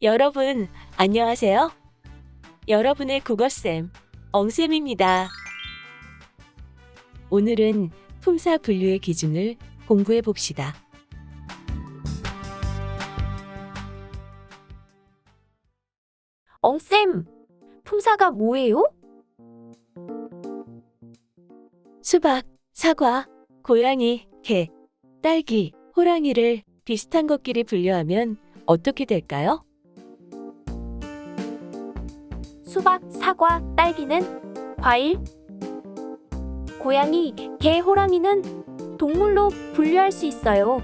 여러분, 안녕하세요. 여러분의 국어쌤, 엉쌤입니다. 오늘은 품사 분류의 기준을 공부해 봅시다. 엉쌤, 품사가 뭐예요? 수박, 사과, 고양이, 개, 딸기, 호랑이를 비슷한 것끼리 분류하면 어떻게 될까요? 수박, 사과, 딸기는 과일, 고양이, 개, 호랑이는 동물로 분류할 수 있어요.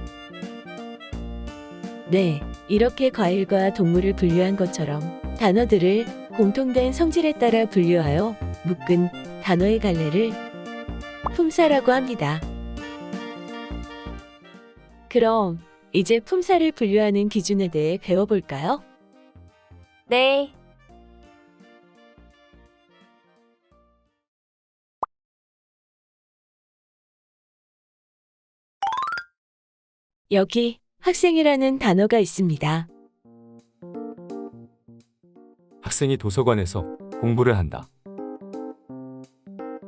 네, 이렇게 과일과 동물을 분류한 것처럼 단어들을 공통된 성질에 따라 분류하여 묶은 단어의 갈래를 품사라고 합니다. 그럼 이제 품사를 분류하는 기준에 대해 배워볼까요? 네, 여기 학생이라는 단어가 있습니다. 학생이 도서관에서 공부를 한다.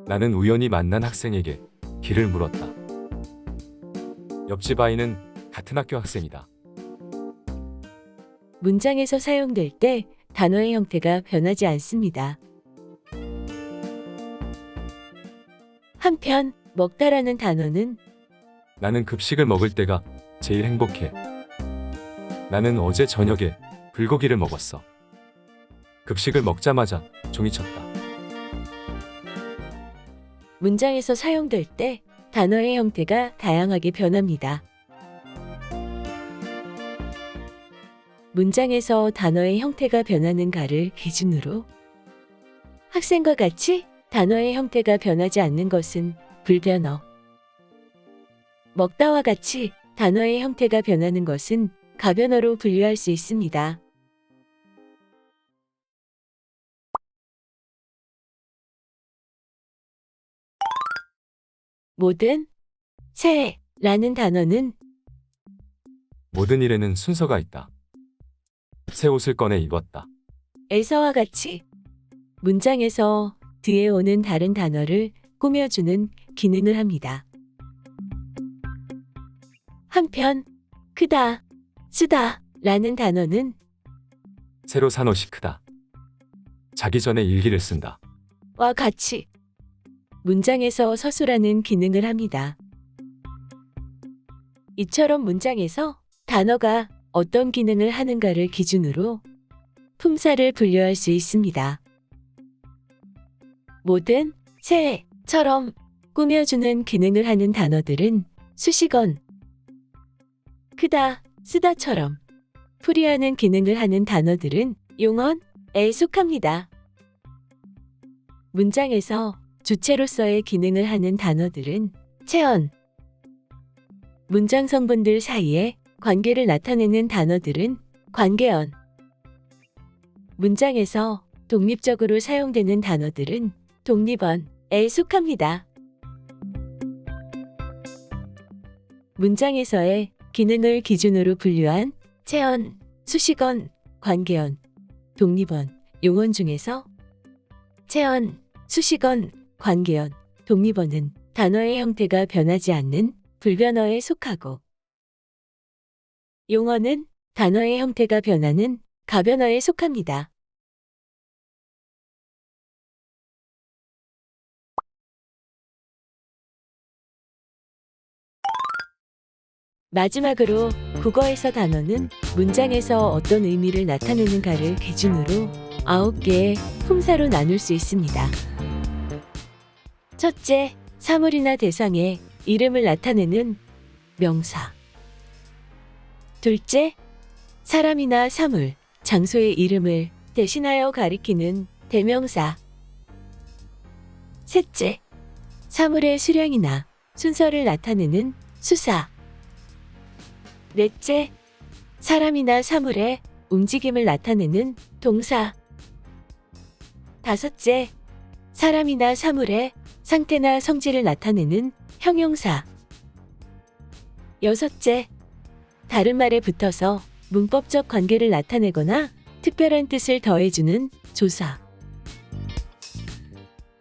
나는 우연히 만난 학생에게 길을 물었다. 옆집 아이는 같은 학교 학생이다. 문장에서 사용될 때 단어의 형태가 변하지 않습니다. 한편 먹다라는 단어는 나는 급식을 먹을 때가 제일 행복해. 나는 어제 저녁에 불고기를 먹었어. 급식을 먹자마자 종이 쳤다. 문장에서 사용될 때 단어의 형태가 다양하게 변합니다. 문장에서 단어의 형태가 변하는가를 기준으로 학생과 같이 단어의 형태가 변하지 않는 것은 불변어, 먹다와 같이 단어의 형태가 변하는 것은 가변어로 분류할 수 있습니다. 모든, 새라는 단어는 모든 일에는 순서가 있다. 새 옷을 꺼내 입었다. 에서와 같이 문장에서 뒤에 오는 다른 단어를 꾸며주는 기능을 합니다. 한편 크다, 쓰다 라는 단어는 새로 산 옷이 크다. 자기 전에 일기를 쓴다. 와 같이 문장에서 서술하는 기능을 합니다. 이처럼 문장에서 단어가 어떤 기능을 하는가를 기준으로 품사를 분류할 수 있습니다. 모든, 새처럼 꾸며주는 기능을 하는 단어들은 수식어, 크다, 쓰다처럼 풀이하는 기능을 하는 단어들은 용언에 속합니다. 문장에서 주체로서의 기능을 하는 단어들은 체언, 문장 성분들 사이에 관계를 나타내는 단어들은 관계언, 문장에서 독립적으로 사용되는 단어들은 독립언에 속합니다. 문장에서의 기능을 기준으로 분류한 체언, 수식언, 관계언, 독립언, 용언 중에서 체언, 수식언, 관계언, 독립언은 단어의 형태가 변하지 않는 불변어에 속하고 용언은 단어의 형태가 변하는 가변어에 속합니다. 마지막으로 국어에서 단어는 문장에서 어떤 의미를 나타내는가를 기준으로 9개의 품사로 나눌 수 있습니다. 첫째, 사물이나 대상의 이름을 나타내는 명사. 둘째, 사람이나 사물, 장소의 이름을 대신하여 가리키는 대명사. 셋째, 사물의 수량이나 순서를 나타내는 수사. 넷째, 사람이나 사물의 움직임을 나타내는 동사. 다섯째, 사람이나 사물의 상태나 성질을 나타내는 형용사. 여섯째, 다른 말에 붙어서 문법적 관계를 나타내거나 특별한 뜻을 더해주는 조사.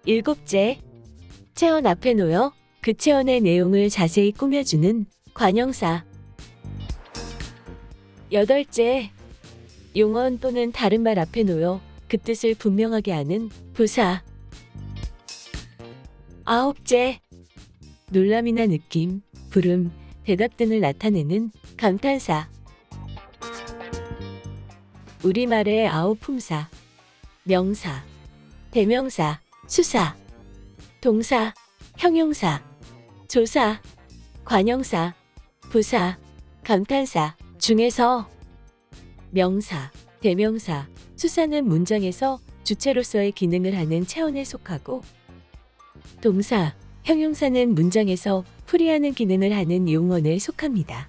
7째, 체언 앞에 놓여 그 체언의 내용을 자세히 꾸며주는 관형사. 8째, 용언 또는 다른 말 앞에 놓여 그 뜻을 분명하게 하는 부사. 9째, 놀람이나 느낌, 부름, 대답 등을 나타내는 감탄사. 우리말의 9품사, 명사, 대명사, 수사, 동사, 형용사, 조사, 관형사, 부사, 감탄사 중에서 명사, 대명사, 수사는 문장에서 주체로서의 기능을 하는 체언에 속하고, 동사, 형용사는 문장에서 풀이하는 기능을 하는 용언에 속합니다.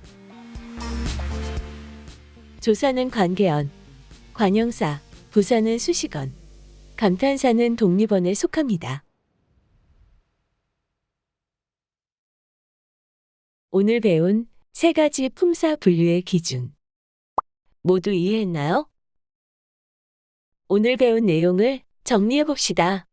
조사는 관계언, 관형사, 부사는 수식언, 감탄사는 독립언에 속합니다. 오늘 배운 3가지 품사 분류의 기준 모두 이해했나요? 오늘 배운 내용을 정리해 봅시다.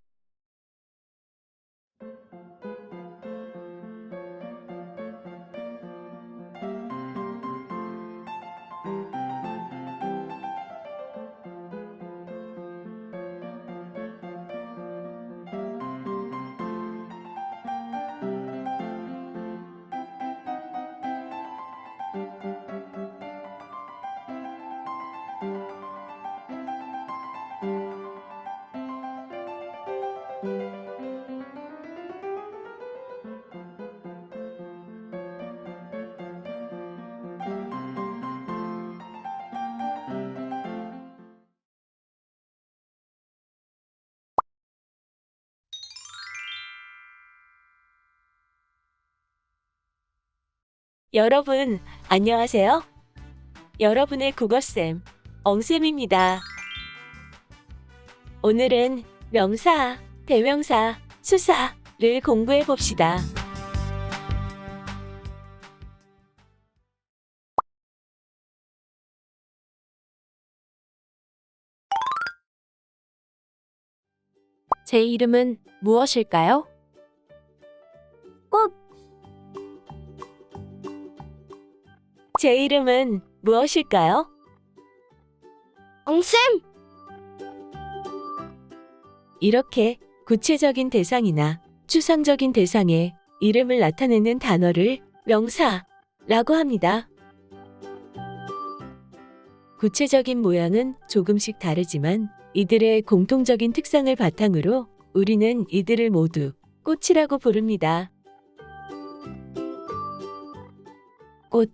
여러분, 안녕하세요. 여러분의 국어쌤, 엉쌤입니다. 오늘은 명사, 대명사, 수사를 공부해 봅시다. 제 이름은 무엇일까요? 꽃. 제 이름은 무엇일까요? 엉쌤. 이렇게 구체적인 대상이나 추상적인 대상의 이름을 나타내는 단어를 명사라고 합니다. 구체적인 모양은 조금씩 다르지만 이들의 공통적인 특성을 바탕으로 우리는 이들을 모두 꽃이라고 부릅니다. 꽃,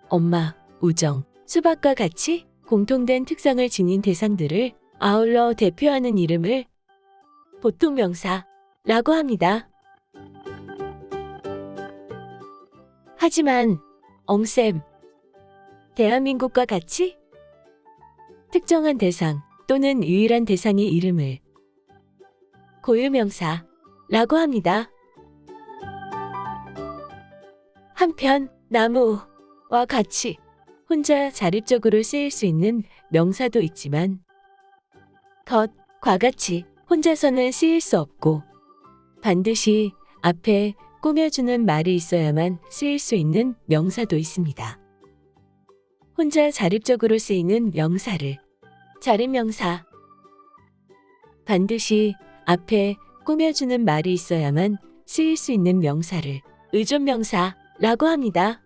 엄마, 우정, 수박과 같이 공통된 특성을 지닌 대상들을 아울러 대표하는 이름을 보통 명사라고 합니다. 하지만 엉쌤, 대한민국과 같이 특정한 대상 또는 유일한 대상의 이름을 고유명사라고 합니다. 한편 나무와 같이 혼자 자립적으로 쓰일 수 있는 명사도 있지만 덫과 같이 혼자서는 쓰일 수 없고 반드시 앞에 꾸며주는 말이 있어야만 쓰일 수 있는 명사도 있습니다. 혼자 자립적으로 쓰이는 명사를 자립명사, 반드시 앞에 꾸며주는 말이 있어야만 쓰일 수 있는 명사를 의존명사라고 합니다.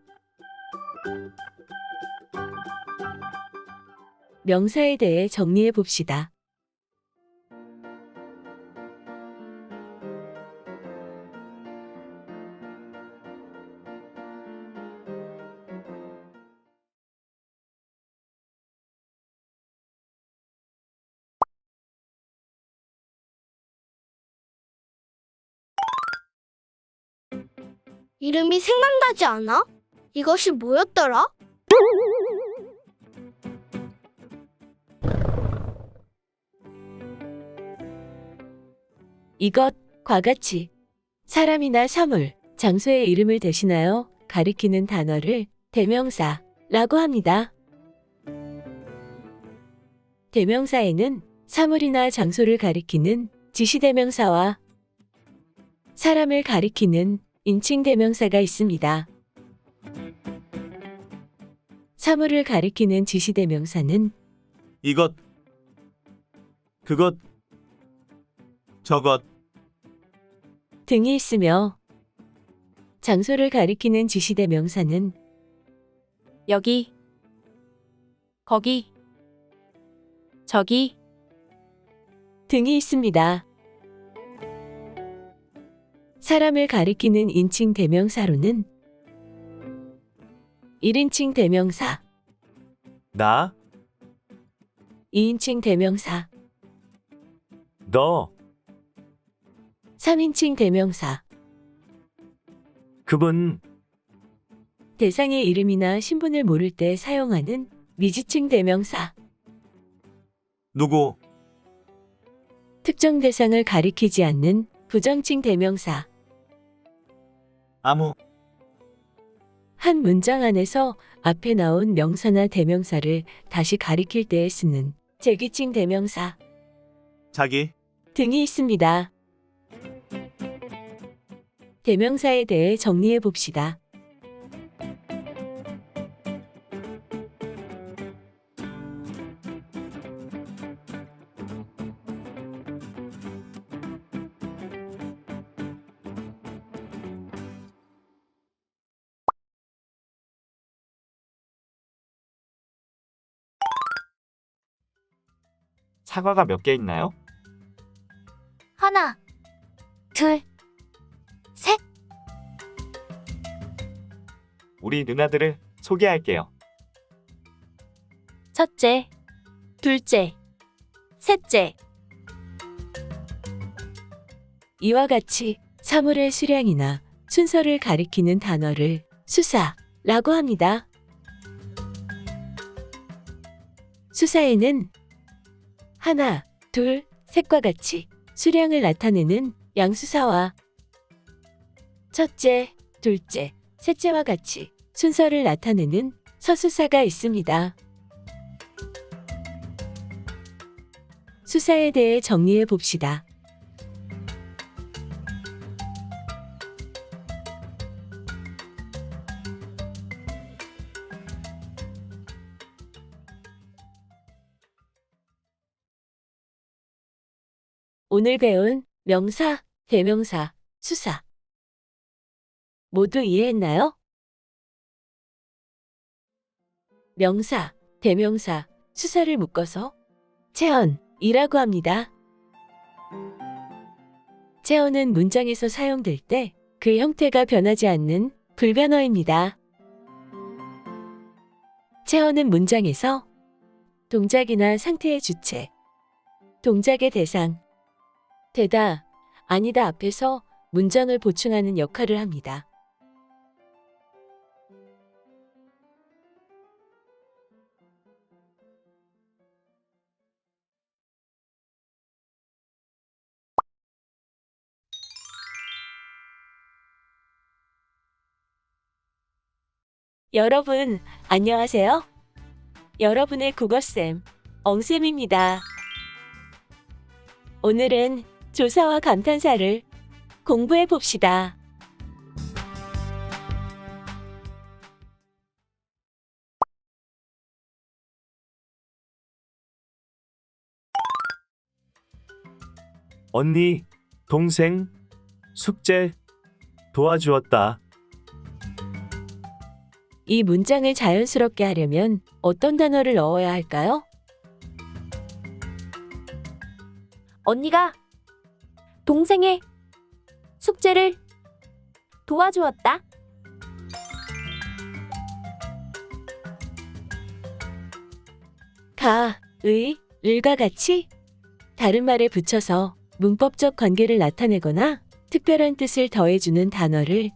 명사에 대해 정리해 봅시다. 이름이 생각나지 않아? 이것이 뭐였더라? 이것과 같이 사람이나 사물, 장소의 이름을 대신하여 가리키는 단어를 대명사라고 합니다. 대명사에는 사물이나 장소를 가리키는 지시대명사와 사람을 가리키는 인칭대명사가 있습니다. 사물을 가리키는 지시대명사는 이것, 그것, 저것, 등이 있으며 장소를 가리키는 지시대명사는 여기, 거기, 저기, 등이 있습니다. 사람을 가리키는 인칭 대명사로는 1인칭 대명사, 나, 2인칭 대명사, 너, 3인칭 대명사, 그분, 대상의 이름이나 신분을 모를 때 사용하는 미지칭 대명사, 누구, 특정 대상을 가리키지 않는 부정칭 대명사, 아무, 한 문장 안에서 앞에 나온 명사나 대명사를 다시 가리킬 때에 쓰는 제기칭 대명사 자기, 등이 있습니다. 대명사에 대해 정리해 봅시다. 사과가 몇 개 있나요? 하나, 둘, 셋. 우리 누나들을 소개할게요. 첫째, 둘째, 셋째. 이와 같이 사물의 수량이나 순서를 가리키는 단어를 수사라고 합니다. 수사에는 하나, 둘, 셋과 같이 수량을 나타내는 양수사와 첫째, 둘째, 셋째와 같이 순서를 나타내는 서수사가 있습니다. 수사에 대해 정리해 봅시다. 오늘 배운 명사, 대명사, 수사 모두 이해했나요? 명사, 대명사, 수사를 묶어서 체언이라고 합니다. 체언은 문장에서 사용될 때 그 형태가 변하지 않는 불변어입니다. 체언은 문장에서 동작이나 상태의 주체, 동작의 대상, 되다, 아니다 앞에서 문장을 보충하는 역할을 합니다. 여러분, 안녕하세요. 여러분의 국어쌤, 엉쌤입니다. 오늘은 조사와 감탄사를 공부해 봅시다. 언니, 동생, 숙제 도와주었다. 이 문장을 자연스럽게 하려면 어떤 단어를 넣어야 할까요? 언니가 동생의 숙제를 도와주었다. 가, 의, 을과 같이 다른 말에 붙여서 문법적 관계를 나타내거나 특별한 뜻을 더해주는 단어를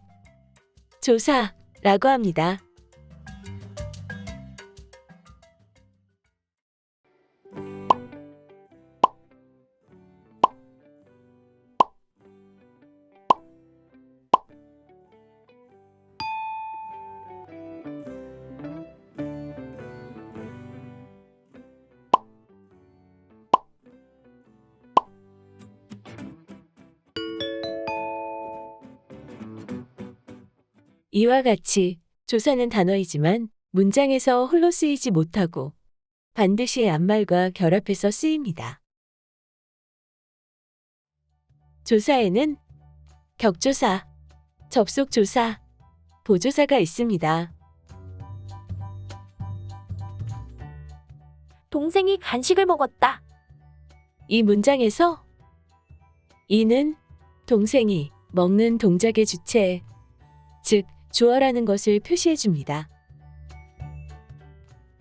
조사라고 합니다. 이와 같이 조사는 단어이지만 문장에서 홀로 쓰이지 못하고 반드시 앞말과 결합해서 쓰입니다. 조사에는 격조사, 접속조사, 보조사가 있습니다. 동생이 간식을 먹었다. 이 문장에서 이는 동생이 먹는 동작의 주체, 즉 주어라는 것을 표시해 줍니다.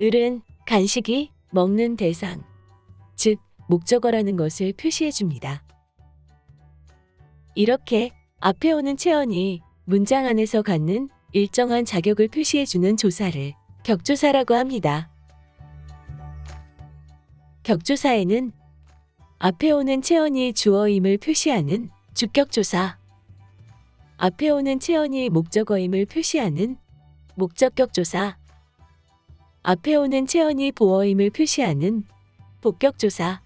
을은 간식이 먹는 대상, 즉 목적어라는 것을 표시해 줍니다. 이렇게 앞에 오는 체언이 문장 안에서 갖는 일정한 자격을 표시해 주는 조사를 격조사라고 합니다. 격조사에는 앞에 오는 체언이 주어임을 표시하는 주격조사, 앞에 오는 체언이 목적어임을 표시하는 목적격조사, 앞에 오는 체언이 보어임을 표시하는 복격조사,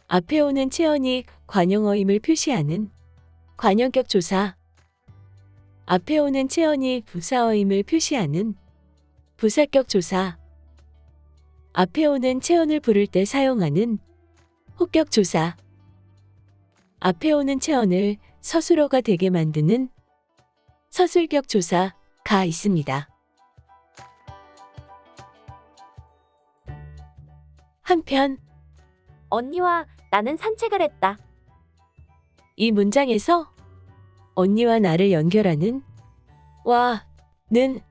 앞에 오는 체언이 관용어임을 표시하는 관용격조사, 앞에 오는 체언이 부사어임을 표시하는 부사격조사, 앞에 오는 체언을 부를 때 사용하는 호격조사, 앞에 오는 체언을 서술어가 되게 만드는 서술격조사가 있습니다. 한편 언니와 나는 산책을 했다. 이 문장에서 언니와 나를 연결하는 와, 는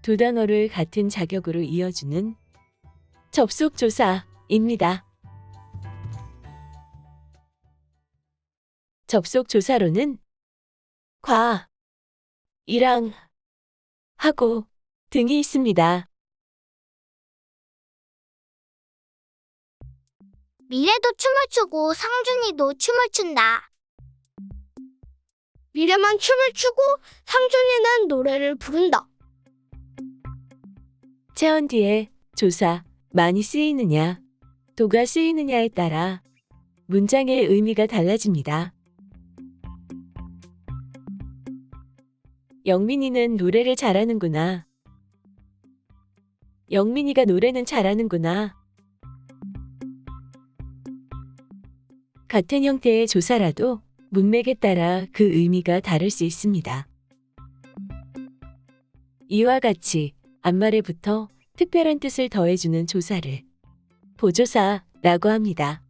두 단어를 같은 자격으로 이어주는 접속조사입니다. 접속조사로는 과, 이랑, 하고 등이 있습니다. 미래도 춤을 추고 상준이도 춤을 춘다. 미래만 춤을 추고 상준이는 노래를 부른다. 체언 뒤에 조사, 많이 쓰이느냐, 도가 쓰이느냐에 따라 문장의 의미가 달라집니다. 영민이는 노래를 잘하는구나. 영민이가 노래는 잘하는구나. 같은 형태의 조사라도 문맥에 따라 그 의미가 다를 수 있습니다. 이와 같이 앞말에 붙어 특별한 뜻을 더해주는 조사를 보조사라고 합니다.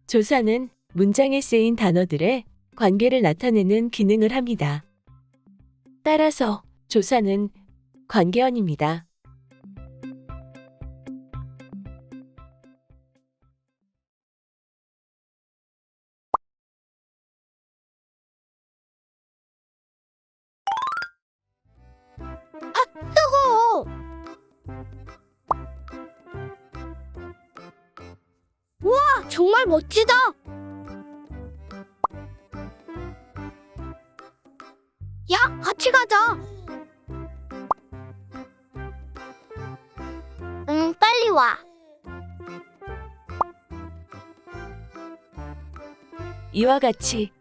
조사는 문장에 쓰인 단어들의 관계를 나타내는 기능을 합니다. 따라서 조사는 관계어입니다. 뜨거워. 우와, 정말 멋지다. 야, 같이 가자. 응, 빨리 와. 이와 같이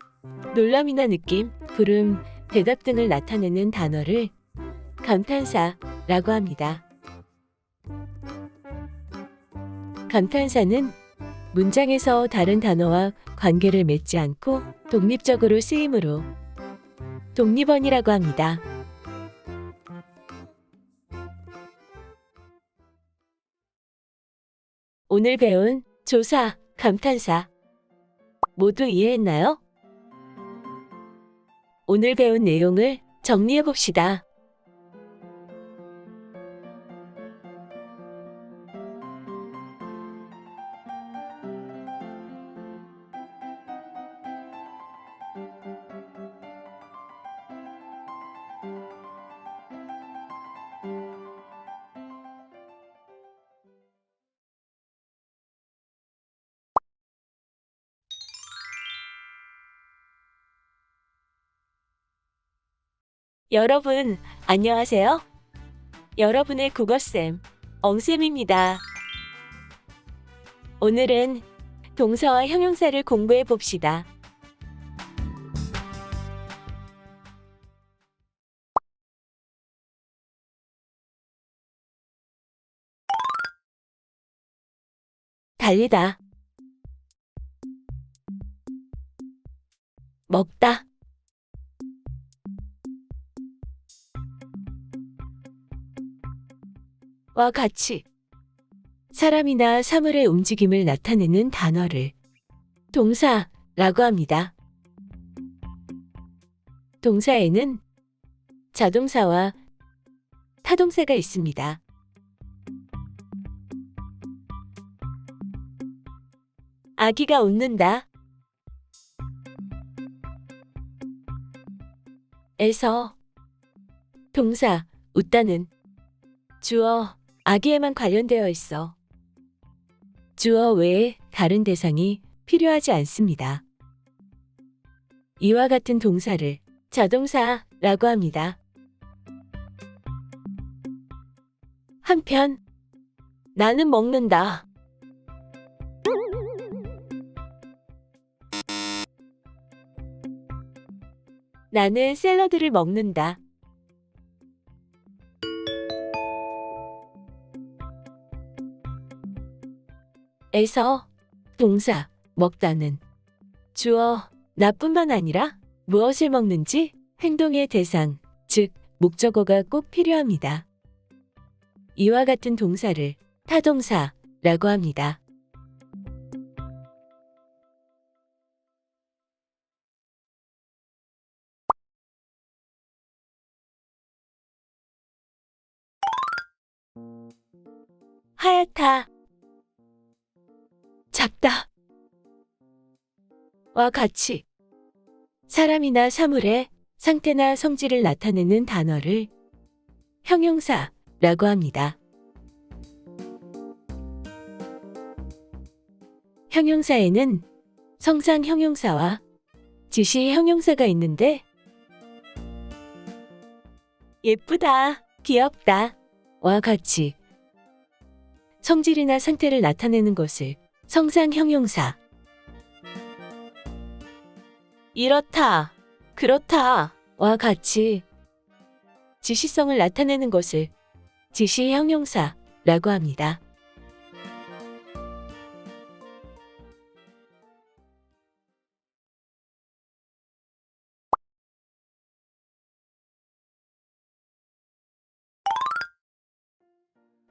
놀람이나 느낌, 부름, 대답 등을 나타내는 단어를 감탄사라고 합니다. 감탄사는 문장에서 다른 단어와 관계를 맺지 않고 독립적으로 쓰이므로 독립어이라고 합니다. 오늘 배운 조사, 감탄사 모두 이해했나요? 오늘 배운 내용을 정리해 봅시다. 여러분, 안녕하세요. 여러분의 국어쌤, 엉쌤입니다. 오늘은 동사와 형용사를 공부해 봅시다. 달리다. 먹다. 와 같이 사람이나 사물의 움직임을 나타내는 단어를 동사라고 합니다. 동사에는 자동사와 타동사가 있습니다. 아기가 웃는다. 에서 동사 웃다는 주어 아기에만 관련되어 있어 주어 외에 다른 대상이 필요하지 않습니다. 이와 같은 동사를 자동사라고 합니다. 한편 나는 먹는다. 나는 샐러드를 먹는다. 에서 동사 먹다는 주어 나뿐만 아니라 무엇을 먹는지 행동의 대상, 즉 목적어가 꼭 필요합니다. 이와 같은 동사를 타동사라고 합니다. 하얗다. 작다. 와 같이 사람이나 사물의 상태나 성질을 나타내는 단어를 형용사라고 합니다. 형용사에는 성상 형용사와 지시 형용사가 있는데 예쁘다, 귀엽다 와 같이 성질이나 상태를 나타내는 것을 성상 형용사 이렇다, 그렇다 와 같이 지시성을 나타내는 것을 지시 형용사라고 합니다.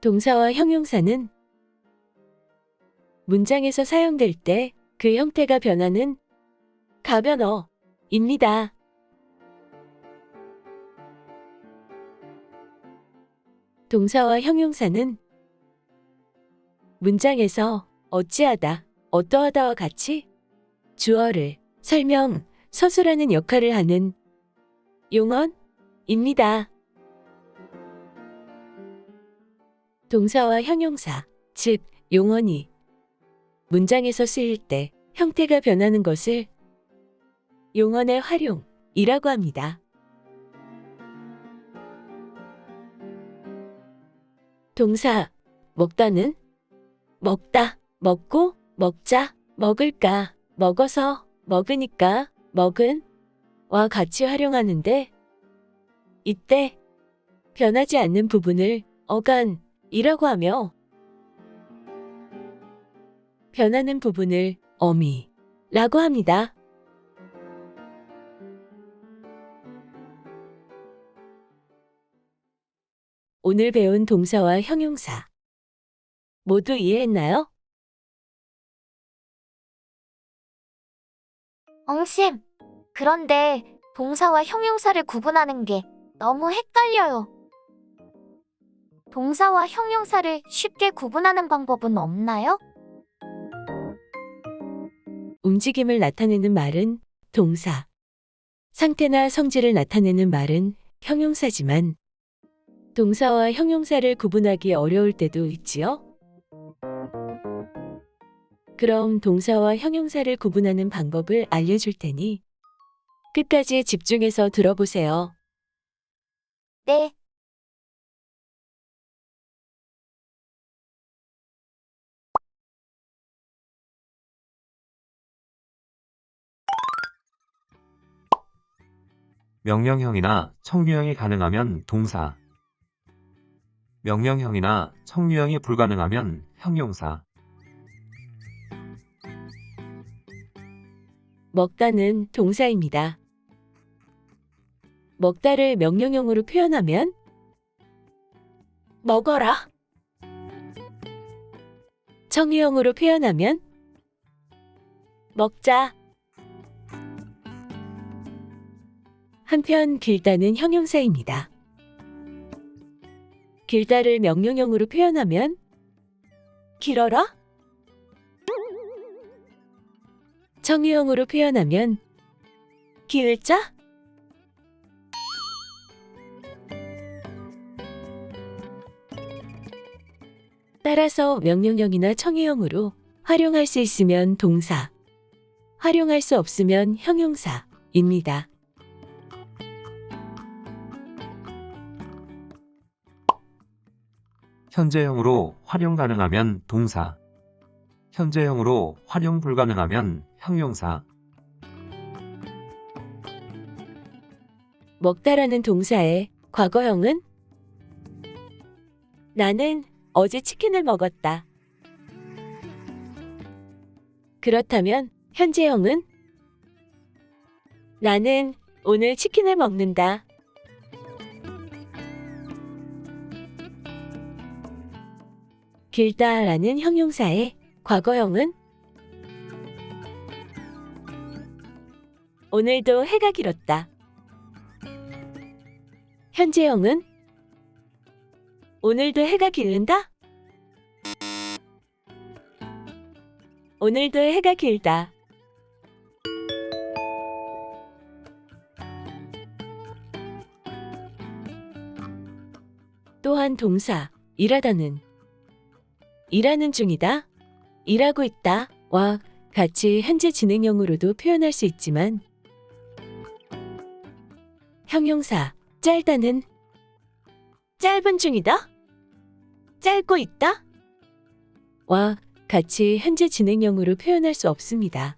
동사와 형용사는 문장에서 사용될 때 그 형태가 변하는 가변어입니다. 동사와 형용사는 문장에서 어찌하다, 어떠하다와 같이 주어를 설명, 서술하는 역할을 하는 용언입니다. 동사와 형용사, 즉 용언이 문장에서 쓰일 때 형태가 변하는 것을 용언의 활용이라고 합니다. 동사 먹다는 먹다, 먹고, 먹자, 먹을까, 먹어서, 먹으니까, 먹은 와 같이 활용하는데 이때 변하지 않는 부분을 어간이라고 하며 변하는 부분을 어미라고 합니다. 오늘 배운 동사와 형용사 모두 이해했나요? 엉쌤, 그런데 동사와 형용사를 구분하는 게 너무 헷갈려요. 동사와 형용사를 쉽게 구분하는 방법은 없나요? 움직임을 나타내는 말은 동사, 상태나 성질을 나타내는 말은 형용사지만 동사와 형용사를 구분하기 어려울 때도 있지요? 그럼 동사와 형용사를 구분하는 방법을 알려줄 테니 끝까지 집중해서 들어보세요. 네. 명령형이나 청유형이 가능하면 동사, 명령형이나 청유형이 불가능하면 형용사. 먹다는 동사입니다. 먹다를 명령형으로 표현하면 먹어라. 청유형으로 표현하면 먹자. 한편 길다는 형용사입니다. 길다를 명령형으로 표현하면 길어라. 청유형으로 표현하면 기울자. 따라서 명령형이나 청유형으로 활용할 수 있으면 동사, 활용할 수 없으면 형용사입니다. 현재형으로 활용 가능하면 동사, 현재형으로 활용 불가능하면 형용사. 먹다라는 동사의 과거형은 나는 어제 치킨을 먹었다. 그렇다면 현재형은 나는 오늘 치킨을 먹는다. 길다라는 형용사의 과거형은 오늘도 해가 길었다. 현재형은 오늘도 해가 길는다. 오늘도 해가 길다. 또한 동사 일하다는 일하는 중이다, 일하고 있다와 같이 현재 진행형으로도 표현할 수 있지만 형용사 짧다는 짧은 중이다, 짧고 있다 와 같이 현재 진행형으로 표현할 수 없습니다.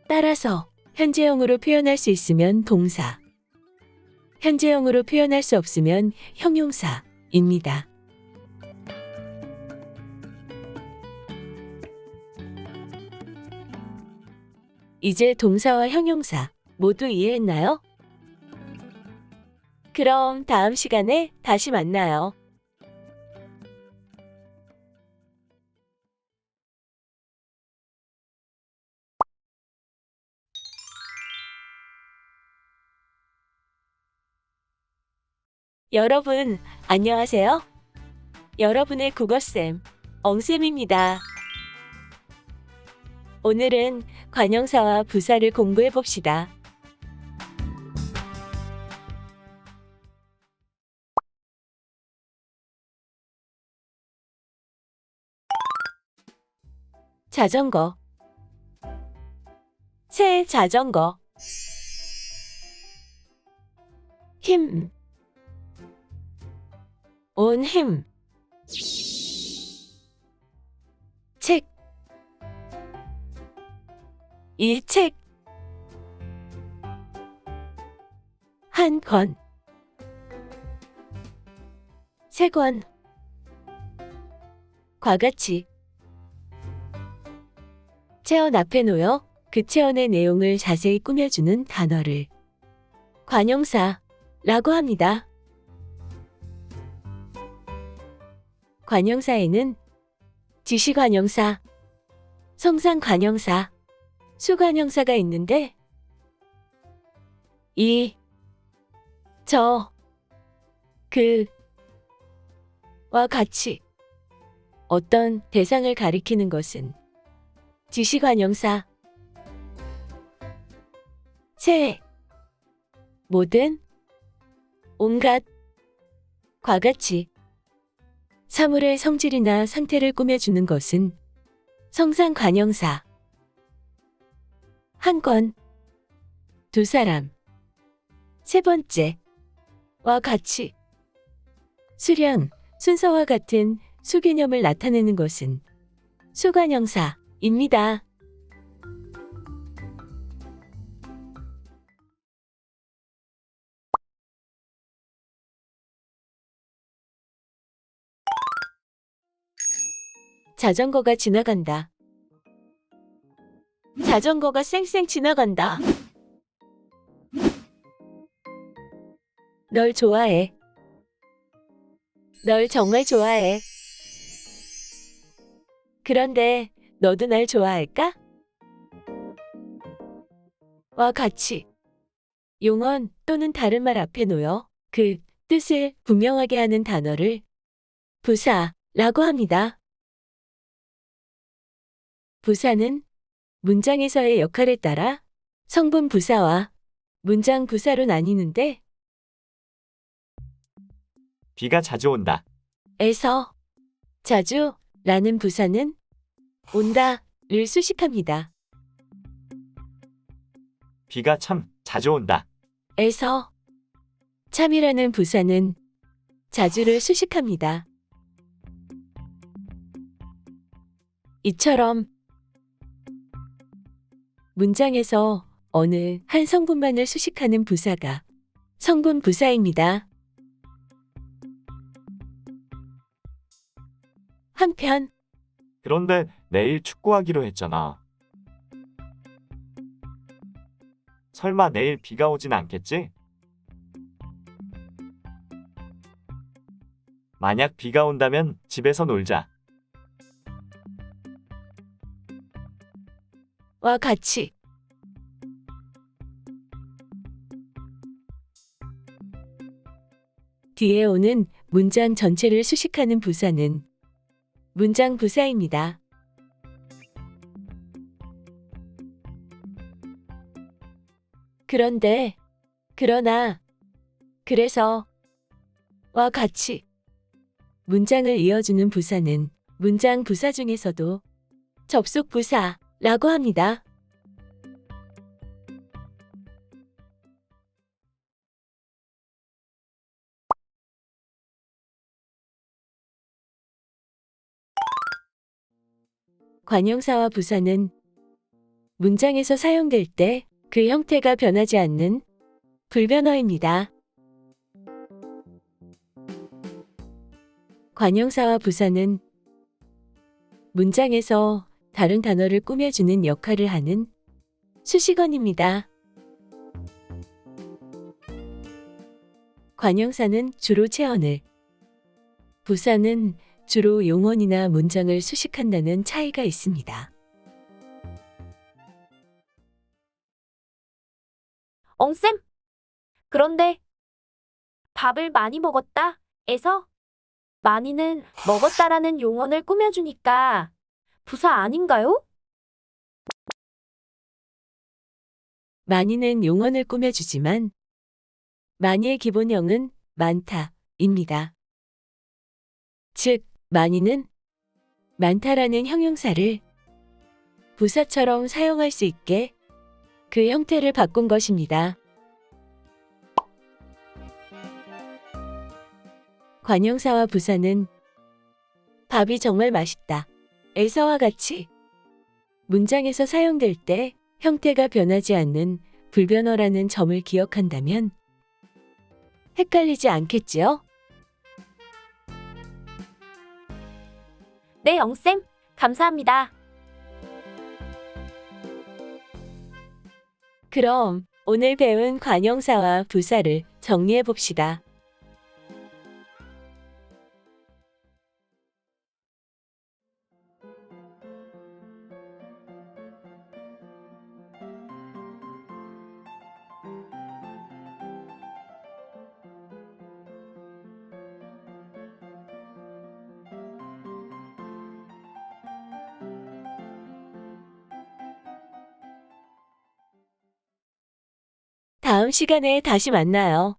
따라서 현재형으로 표현할 수 있으면 동사, 현재형으로 표현할 수 없으면 형용사입니다. 이제 동사와 형용사 모두 이해했나요? 그럼 다음 시간에 다시 만나요. 여러분, 안녕하세요. 여러분의 국어쌤, 엉쌤입니다. 오늘은 관형사와 부사를 공부해 봅시다. 자전거, 새 자전거. 힘, 온 힘. 책, 이 책. 한 권, 세 권. 과같이. 체언 앞에 놓여 그 체언의 내용을 자세히 꾸며주는 단어를 관형사라고 합니다. 관형사에는 지시관형사, 성상관형사, 수관형사가 있는데 이, 저, 그와 같이 어떤 대상을 가리키는 것은 지시관형사, 새, 모든, 온갖, 과같이 사물의 성질이나 상태를 꾸며주는 것은 성상관형사, 한 권, 두 사람, 세 번째와 같이 수량, 순서와 같은 수개념을 나타내는 것은 수관형사입니다. 자전거가 지나간다. 자전거가 쌩쌩 지나간다. 널 좋아해. 널 정말 좋아해. 그런데 너도 날 좋아할까? 와 같이. 용언 또는 다른 말 앞에 놓여 그 뜻을 분명하게 하는 단어를 부사라고 합니다. 부사는 문장에서의 역할에 따라 성분 부사와 문장 부사로 나뉘는데 비가 자주 온다. 에서 자주 라는 부사는 온다를 수식합니다. 비가 참 자주 온다. 에서 참이라는 부사는 자주를 수식합니다. 이처럼 문장에서 어느 한 성분만을 수식하는 부사가 성분 부사입니다. 한편 그런데 내일 축구하기로 했잖아. 설마 내일 비가 오진 않겠지? 만약 비가 온다면 집에서 놀자. 와 같이. 뒤에 오는 문장 전체를 수식하는 부사는 문장 부사입니다. 그런데, 그러나, 그래서, 와 같이 문장을 이어주는 부사는 문장 부사 중에서도 접속 부사라고 합니다. 관용사와 부사는 문장에서 사용될 때 그 형태가 변하지 않는 불변어입니다. 관용사와 부사는 문장에서 다른 단어를 꾸며주는 역할을 하는 수식어입니다. 관용사는 주로 체언을, 부사는 주로 용언이나 문장을 수식한다는 차이가 있습니다. 엉쌤, 그런데 밥을 많이 먹었다 에서 많이는 먹었다라는 용언을 꾸며주니까 부사 아닌가요? 많이는 용언을 꾸며주지만 많이의 기본형은 많다입니다. 즉, 많이는 많다라는 형용사를 부사처럼 사용할 수 있게 그 형태를 바꾼 것입니다. 관용사와 부사는 밥이 정말 맛있다 에서와 같이 문장에서 사용될 때 형태가 변하지 않는 불변어라는 점을 기억한다면 헷갈리지 않겠지요? 네, 엉쌤, 감사합니다. 그럼 오늘 배운 관용사와 부사를 정리해 봅시다. 다음 시간에 다시 만나요.